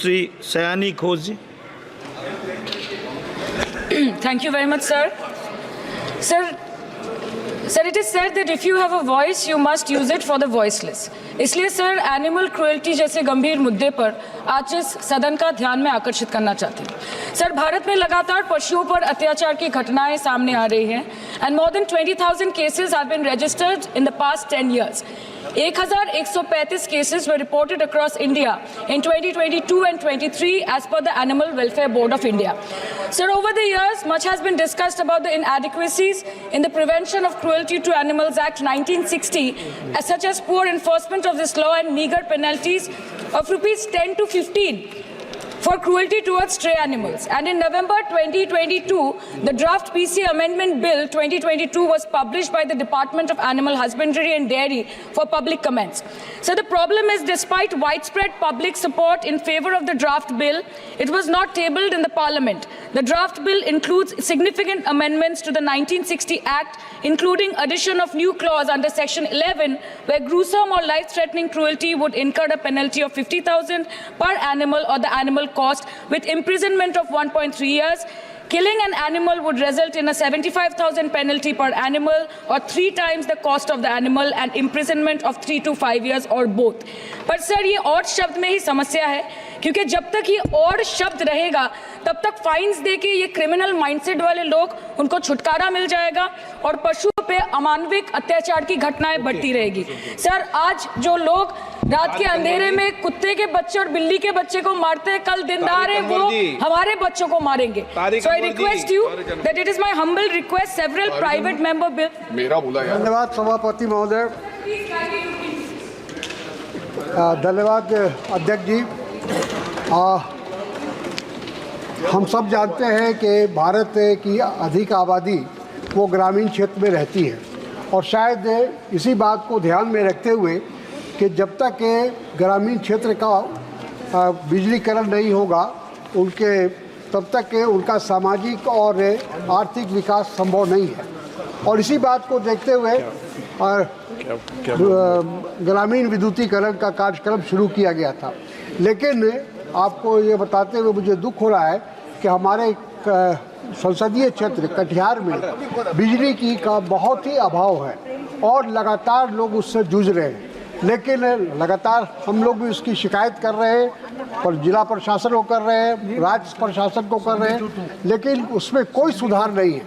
Shri Sayani Ghosh ji. Thank you very much, sir. Sir, it is said that if you have a voice, you must use it for the voiceless. इसलिए sir animal cruelty जैसे गंभीर मुद्दे पर आज इस सदन का ध्यान में आकर्षित करना चाहती हूँ। सर, भारत में लगातार पशुओं पर अत्याचार की घटनाएं सामने आ रही हैं and more than 20,000 cases have been registered in the past 10 years. 1,135 cases were reported across India in 2022 and 23 as per the Animal Welfare Board of India. Sir, over the years, much has been discussed about the inadequacies in the Prevention of Cruelty to Animals Act 1960, such as poor enforcement of this law and meager penalties of rupees 10 to 15 for cruelty towards stray animals. And in November 2022, the draft PC Amendment Bill 2022 was published by the Department of Animal Husbandry and Dairy for public comments. So the problem is, despite widespread public support in favor of the draft bill, it was not tabled in the Parliament. The draft bill includes significant amendments to the 1960 Act, including addition of new clause under Section 11, where gruesome or life-threatening cruelty would incur a penalty of 50,000 per animal or the animal cost with imprisonment of 1.3 years. Killing an animal would result in a 75,000 penalty per animal or 3 times the cost of the animal and imprisonment of 3 to 5 years or both. पर sir, ये और शब्द में ही समस्या है, क्योंकि जब तक ये और शब्द रहेगा तब तक फाइन्स देके ये क्रिमिनल माइंडसेट वाले लोग उनको छुटकारा मिल जाएगा और पशुओं पे अमानविक अत्याचार की घटनाएं बढ़ती रहेगी। सर, आज जो लोग रात के अंधेरे में कुत्ते के बच्चे और बिल्ली के बच्चे को मारते हैं, कल दिनदार है वो हमारे बच्चों को मारेंगे। So I request you that it is my humble request several private member bill. धन्यवाद सभापति महोदय, धन्यवाद अध्यक्ष जी। हम सब जानते हैं कि भारत की अधिक आबादी वो ग्रामीण क्षेत्र में रहती है और शायद इसी बात को ध्यान में रखते हुए कि जब तक ग्रामीण क्षेत्र का बिजलीकरण नहीं होगा तब तक उनका सामाजिक और आर्थिक विकास संभव नहीं है। और इसी बात को देखते हुए ग्रामीण विद्युतीकरण का कार्यक्रम शुरू किया गया था। लेकिन आपको ये बताते हुए मुझे दुख हो रहा है कि हमारे संसदीय क्षेत्र कटिहार में बिजली की का बहुत ही अभाव है और लगातार लोग उससे जूझ रहे हैं। लेकिन लगातार हम लोग भी उसकी शिकायत कर रहे हैं और जिला प्रशासन को कर रहे हैं, राज्य प्रशासन को कर रहे हैं, लेकिन उसमें कोई सुधार नहीं है।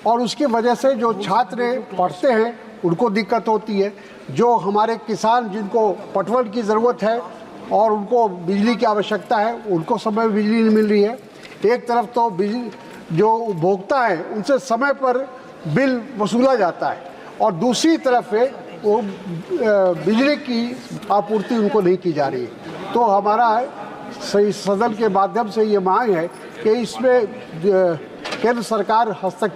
और उसकी वजह से जो छात्र पढ़ते हैं उनको दिक्कत होती है, जो हमारे किसान जिनको पटवन की ज़रूरत है और उनको बिजली की आवश्यकता है, उनको समय में बिजली नहीं मिल रही है। एक तरफ तो बिजली जो उपभोक्ता है उनसे समय पर बिल वसूला जाता है और दूसरी तरफ वो बिजली की आपूर्ति उनको नहीं की जा रही है। तो हमारा सदन के माध्यम से ये मांग है कि इसमें केंद्र सरकार हस्तक्षेप